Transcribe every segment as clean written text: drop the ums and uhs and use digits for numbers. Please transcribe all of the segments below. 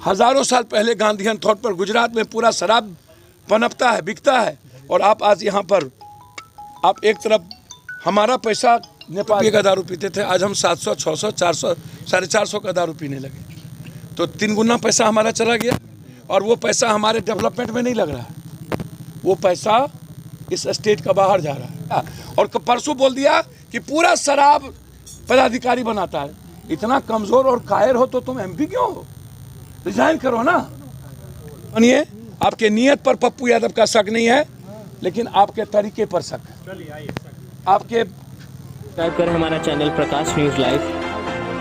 हजारों साल पहले गांधीयन थॉट पर गुजरात में पूरा शराब पनपता है, बिकता है। और आप आज यहाँ पर आप एक तरफ हमारा पैसा नेपाल का दारू पीते थे, आज हम 700, 600, 400, 450 का दारू पीने लगे। तो 3 गुना पैसा हमारा चला गया और वो पैसा हमारे डेवलपमेंट में नहीं लग रहा है, वो पैसा इस स्टेट का बाहर जा रहा है। और परसों बोल दिया कि पूरा शराब पदाधिकारी बनाता है। इतना कमजोर और कायर हो तो तुम एमपी क्यों हो? रिजाइन करो ना। मानिए आपके नियत पर पप्पू यादव का शक नहीं है, लेकिन आपके तरीके पर शक है। आपके सब्सक्राइब करें हमारा चैनल प्रकाश न्यूज़ लाइव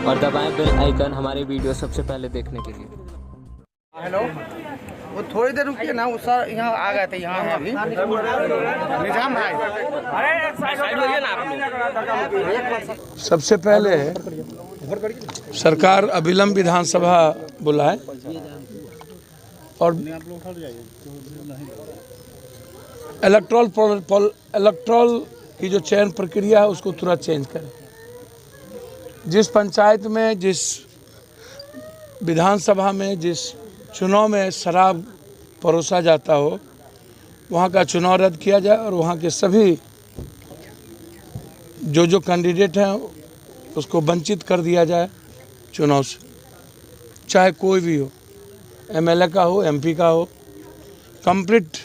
और दबाएं बेल आइकन हमारे वीडियो सबसे पहले देखने के लिए। हेलो, वो थोड़ी देर रुकिए ना, वो सर यहाँ आ गए थे, यहाँ है अभी निजाम भाई। अरे साइड होइए ना आप लोग। सबसे पहले सरकार अविलंब विधानसभा बुलाए और इलेक्ट्रल की जो चयन प्रक्रिया है उसको तुरंत चेंज करें। जिस पंचायत में, जिस विधानसभा में, जिस चुनाव में शराब परोसा जाता हो, वहाँ का चुनाव रद्द किया जाए और वहाँ के सभी जो कैंडिडेट हैं उसको वंचित कर दिया जाए चुनाव से, चाहे कोई भी हो, एमएलए का हो, एमपी का हो। कंप्लीट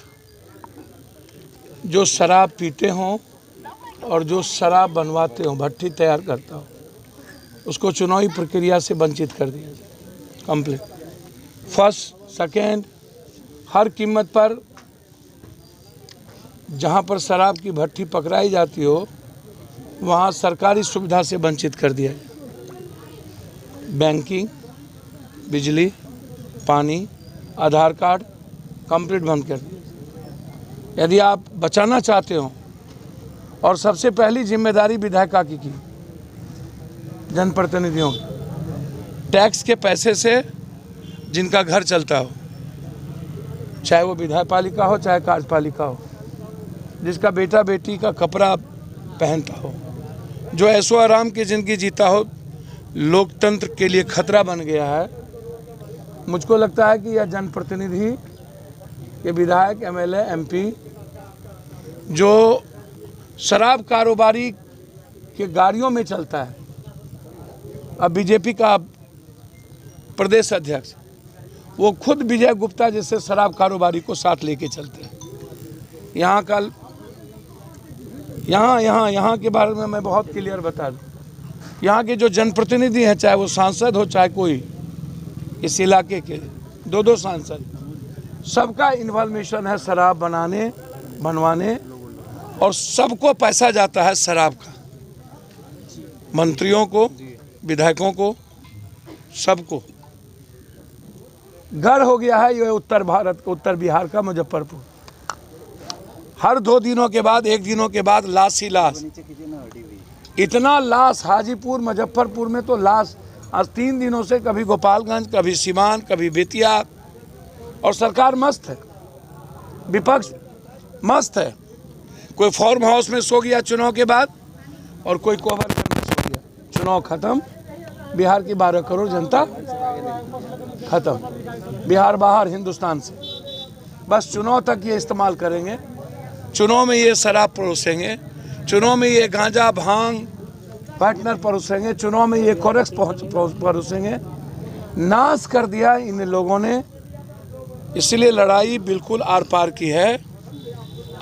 जो शराब पीते हों और जो शराब बनवाते हों, भट्टी तैयार करता हो, उसको चुनावी प्रक्रिया से वंचित कर दिया जाए कंप्लीट। फर्स्ट, सेकेंड, हर कीमत पर जहाँ पर शराब की भट्टी पकड़ाई जाती हो वहाँ सरकारी सुविधा से वंचित कर दिया जाए। बैंकिंग, बिजली, पानी, आधार कार्ड कंप्लीट बंद कर दिया। यदि आप बचाना चाहते हो, और सबसे पहली जिम्मेदारी विधायिका की जनप्रतिनिधियों की, टैक्स के पैसे से जिनका घर चलता हो, चाहे वो विधायपालिका हो चाहे कार्यपालिका हो, जिसका बेटा बेटी का कपड़ा पहनता हो, जो ऐशो आराम की ज़िंदगी जीता हो, लोकतंत्र के लिए खतरा बन गया है। मुझको लगता है कि यह जनप्रतिनिधि, ये विधायक, एमएलए, एमपी जो शराब कारोबारी के गाड़ियों में चलता है, अब बीजेपी का प्रदेश अध्यक्ष, वो खुद विजय गुप्ता जैसे शराब कारोबारी को साथ लेके चलते हैं। यहाँ के बारे में मैं बहुत क्लियर बता दूँ। यहाँ के जो जनप्रतिनिधि हैं, चाहे वो सांसद हो चाहे कोई, इस इलाके के 2 सांसद, सबका इन्वॉल्वेशन है शराब बनाने, बनवाने, और सबको पैसा जाता है शराब का। मंत्रियों को, विधायकों को, सबको घर हो गया है ये उत्तर भारत, उत्तर बिहार का मुजफ्फरपुर। हर 2 दिनों के बाद, 1 दिनों के बाद लाश ही लाश। इतना लाश हाजीपुर, मुजफ्फरपुर में तो लाश आज 3 दिनों से, कभी गोपालगंज, कभी सीवान, कभी बेतिया। और सरकार मस्त है, विपक्ष मस्त है। कोई फार्म हाउस में सो गया चुनाव के बाद और कोई कोवरगंज में सो गया। चुनाव खत्म, बिहार की 12 करोड़ जनता खत्म, बिहार बाहर हिंदुस्तान से। बस चुनाव तक ये इस्तेमाल करेंगे, चुनाव में ये शराब परोसेंगे, चुनाव में ये गांजा, भांग, पार्टनर परोसेंगे, चुनाव में ये कोरेक्स परोसेंगे। नाश कर दिया इन लोगों ने। इसलिए लड़ाई बिल्कुल आर पार की है।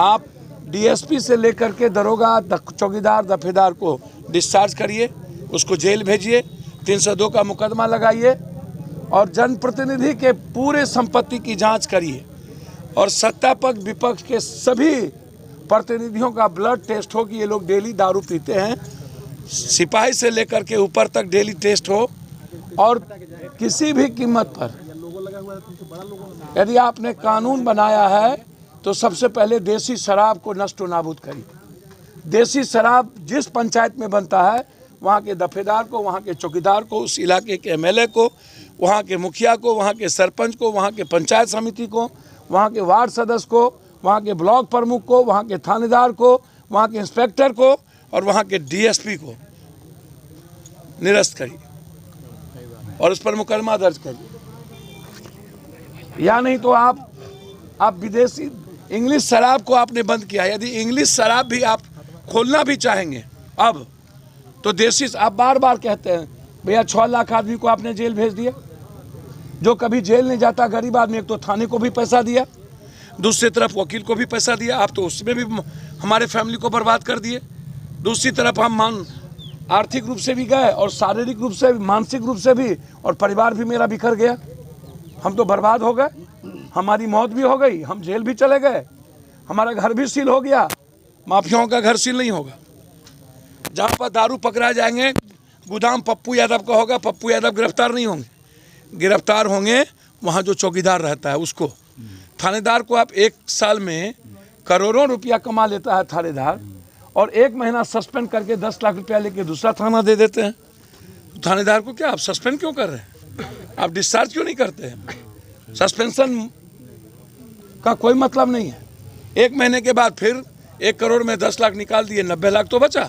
आप डीएसपी से लेकर के दरोगा, चौकीदार, दफेदार को डिस्चार्ज करिए, उसको जेल भेजिए, 302 का मुकदमा लगाइए और जनप्रतिनिधि के पूरे संपत्ति की जांच करिए। और सत्ता पक्ष, विपक्ष के सभी प्रतिनिधियों का ब्लड टेस्ट हो कि ये लोग डेली दारू पीते हैं, सिपाही से लेकर के ऊपर तक डेली टेस्ट हो। और किसी भी कीमत पर यदि आपने कानून बनाया है तो सबसे पहले देसी शराब को नष्ट व नाबूद करिए। देसी शराब जिस पंचायत में बनता है, वहाँ के दफेदार को, वहाँ के चौकीदार को, उस इलाके के एमएलए को, वहाँ के मुखिया को, वहाँ के सरपंच को, वहाँ के पंचायत समिति को, वहाँ के वार्ड सदस्य को, वहाँ के ब्लॉक प्रमुख को, वहाँ के थानेदार को, वहाँ के इंस्पेक्टर को और वहाँ के डीएसपी को निरस्त करिए और उस पर मुकदमा दर्ज करिए। या नहीं तो आप विदेशी इंग्लिश शराब को आपने बंद किया। यदि इंग्लिश शराब भी आप खोलना भी चाहेंगे अब, तो देसी, आप बार बार कहते हैं भैया 6 लाख आदमी को आपने जेल भेज दिया। जो कभी जेल नहीं जाता गरीब आदमी, एक तो थाने को भी पैसा दिया, दूसरी तरफ वकील को भी पैसा दिया, आप तो उसमें भी हमारे फैमिली को बर्बाद कर दिए। दूसरी तरफ हम आर्थिक रूप से भी गए और शारीरिक रूप से, मानसिक रूप से भी, और परिवार भी मेरा बिखर गया। हम तो बर्बाद हो गए, हमारी मौत भी हो गई, हम जेल भी चले गए, हमारा घर भी सील हो गया। माफियाओं का घर सील नहीं होगा। जहाँ पर दारू पकड़ा जाएंगे, गोदाम पप्पू यादव का होगा, पप्पू यादव गिरफ्तार नहीं होंगे। गिरफ्तार होंगे वहाँ जो चौकीदार रहता है उसको। थानेदार को आप 1 साल में करोड़ों रुपया कमा लेता है थानेदार, और 1 महीना सस्पेंड करके 10 लाख रुपया लेके दूसरा थाना दे देते हैं। तो थानेदार को क्या आप सस्पेंड क्यों कर रहे हैं? आप डिस्चार्ज क्यों नहीं करते हैं? सस्पेंशन का कोई मतलब नहीं है। 1 महीने के बाद फिर 1 करोड़ में 10 लाख निकाल दिए, 90 लाख तो बचा।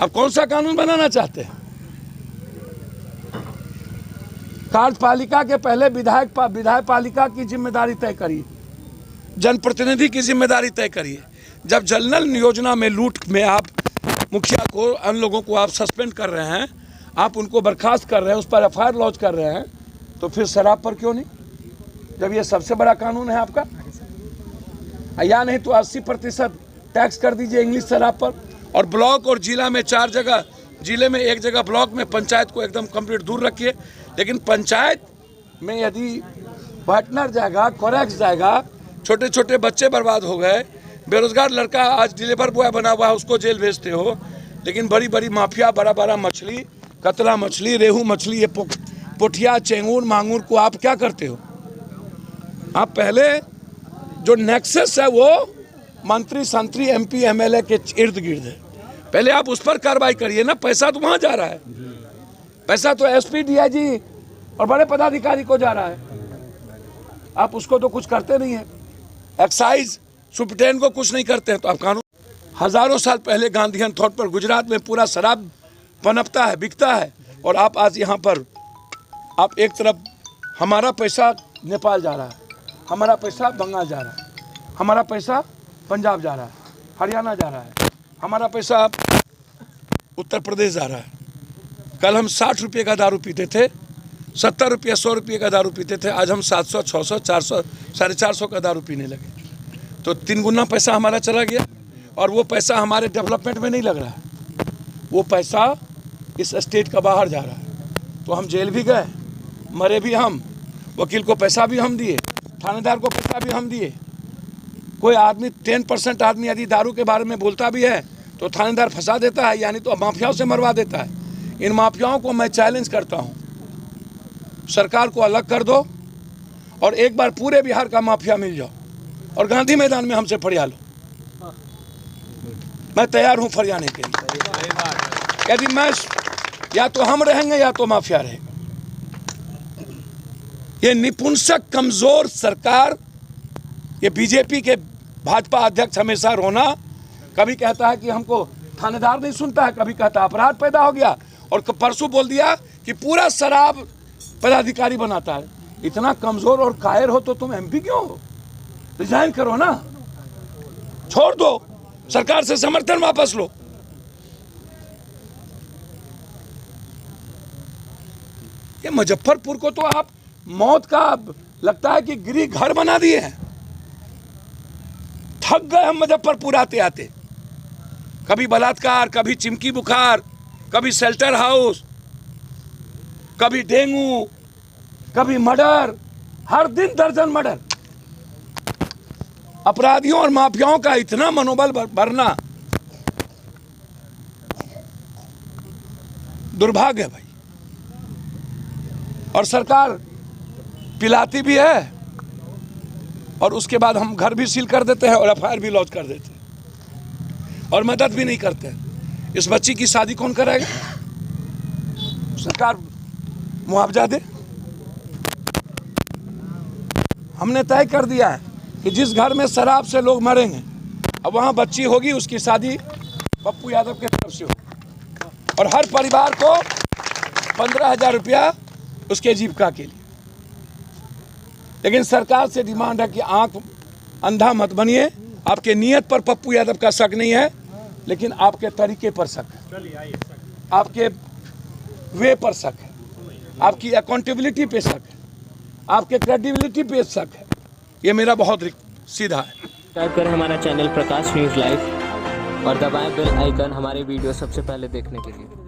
अब कौन सा कानून बनाना चाहते हैं? कार्यपालिका के पहले विधायक पालिका की जिम्मेदारी तय करिए, जनप्रतिनिधि की जिम्मेदारी तय करिए। जब जनरल योजना में लूट में आप मुखिया को, अन्य लोगों को आप सस्पेंड कर रहे हैं, आप उनको बर्खास्त कर रहे हैं, उस पर FIR लॉन्च कर रहे हैं, तो फिर शराब पर क्यों नहीं? जब ये सबसे बड़ा कानून है आपका। या नहीं तो 80% टैक्स कर दीजिए इंग्लिश शराब पर, और ब्लॉक और जिला में 4 जगह, जिले में 1 जगह, ब्लॉक में पंचायत को एकदम कंप्लीट दूर रखिए। लेकिन पंचायत में यदि पार्टनर जाएगा, कोरेक्स जाएगा, छोटे छोटे बच्चे बर्बाद हो गए, बेरोजगार लड़का आज डिलीवर बॉय बना हुआ है, उसको जेल भेजते हो। लेकिन बड़ी बड़ी माफिया, बड़ा बड़ा मछली, कतला मछली, रेहू मछली, ये पोठिया, चेंगूर, मांगूर को आप क्या करते हो? आप पहले जो नेक्सस है वो मंत्री, संतरी, MP, MLA के इर्द गिर्द है, पहले आप उस पर कार्रवाई करिए ना। पैसा तो वहाँ जा रहा है, पैसा तो SP, DIG और बड़े पदाधिकारी को जा रहा है। आप उसको तो कुछ करते नहीं है। एक्साइज सुप्रीटेंडेंट को कुछ नहीं करते हैं। तो आप कानून, हजारों साल पहले गांधीयन थॉट पर गुजरात में पूरा शराब पनपता है, बिकता है, और आप आज यहाँ पर आप एक तरफ हमारा पैसा नेपाल जा रहा है, हमारा पैसा बंगाल जा रहा है, हमारा पैसा पंजाब जा रहा है, हरियाणा जा रहा है, हमारा पैसा उत्तर प्रदेश जा रहा है। कल हम 60 रुपये का दारू पीते थे, 70 रुपये, 100 रुपये का दारू पीते थे, आज हम 700, 600, 400, 450 का दारू पीने लगे। तो 3 गुना पैसा हमारा चला गया, और वो पैसा हमारे डेवलपमेंट में नहीं लग रहा है, वो पैसा इस स्टेट का बाहर जा रहा है। तो हम जेल भी गए, मरे भी हम, वकील को पैसा भी हम दिए, थानेदार को पैसा भी हम दिए। कोई आदमी 10% आदमी यदि दारू के बारे में बोलता भी है तो थानेदार फंसा देता है, यानी तो माफियाओं से मरवा देता है। इन माफियाओं को मैं चैलेंज करता हूँ, सरकार को अलग कर दो और एक बार पूरे बिहार का माफिया मिल जाओ और गांधी मैदान में हमसे फरिया लो। मैं तैयार हूँ फरियाने के लिए। यदि मैं, या तो हम रहेंगे या तो माफिया रहेगा। ये निपुंसक कमजोर सरकार, ये बीजेपी के भाजपा अध्यक्ष हमेशा रोना, कभी कहता है कि हमको थानेदार नहीं सुनता है, कभी कहता है अपराध पैदा हो गया, और परसों बोल दिया कि पूरा शराब पदाधिकारी बनाता है। इतना कमजोर और कायर हो तो तुम MP क्यों हो? रिजाइन करो ना, छोड़ दो, सरकार से समर्थन वापस लो। ये मुजफ्फरपुर को तो आप मौत का लगता है कि गिरी घर बना दिए हैं। थक गए हम मुजफ्फरपुर आते आते। कभी बलात्कार, कभी चिमकी बुखार, कभी शेल्टर हाउस, कभी डेंगू, कभी मर्डर, हर दिन दर्जन मर्डर। अपराधियों और माफियाओं का इतना मनोबल बढ़ना दुर्भाग्य है भाई। और सरकार पिलाती भी है और उसके बाद हम घर भी सील कर देते हैं और FIR भी लॉन्च कर देते हैं और मदद भी नहीं करते हैं। इस बच्ची की शादी कौन कराएगा? सरकार मुआवजा दे। हमने तय कर दिया है कि जिस घर में शराब से लोग मरेंगे, अब वहाँ बच्ची होगी, उसकी शादी पप्पू यादव के तरफ से हो और हर परिवार को 15,000 रुपया उसके जीविका के लिए। लेकिन सरकार से डिमांड है कि आंख अंधा मत बनिए। आपके नीयत पर पप्पू यादव का शक नहीं है, लेकिन आपके तरीके पर शक है, आपके वे पर शक है, आपकी अकाउंटेबिलिटी पे शक है, आपके क्रेडिबिलिटी पे शक है। ये मेरा बहुत सीधा है। सब्सक्राइब करें हमारा चैनल प्रकाश न्यूज़ लाइव और दबाएं बेल आइकन हमारे वीडियो सबसे पहले देखने के लिए।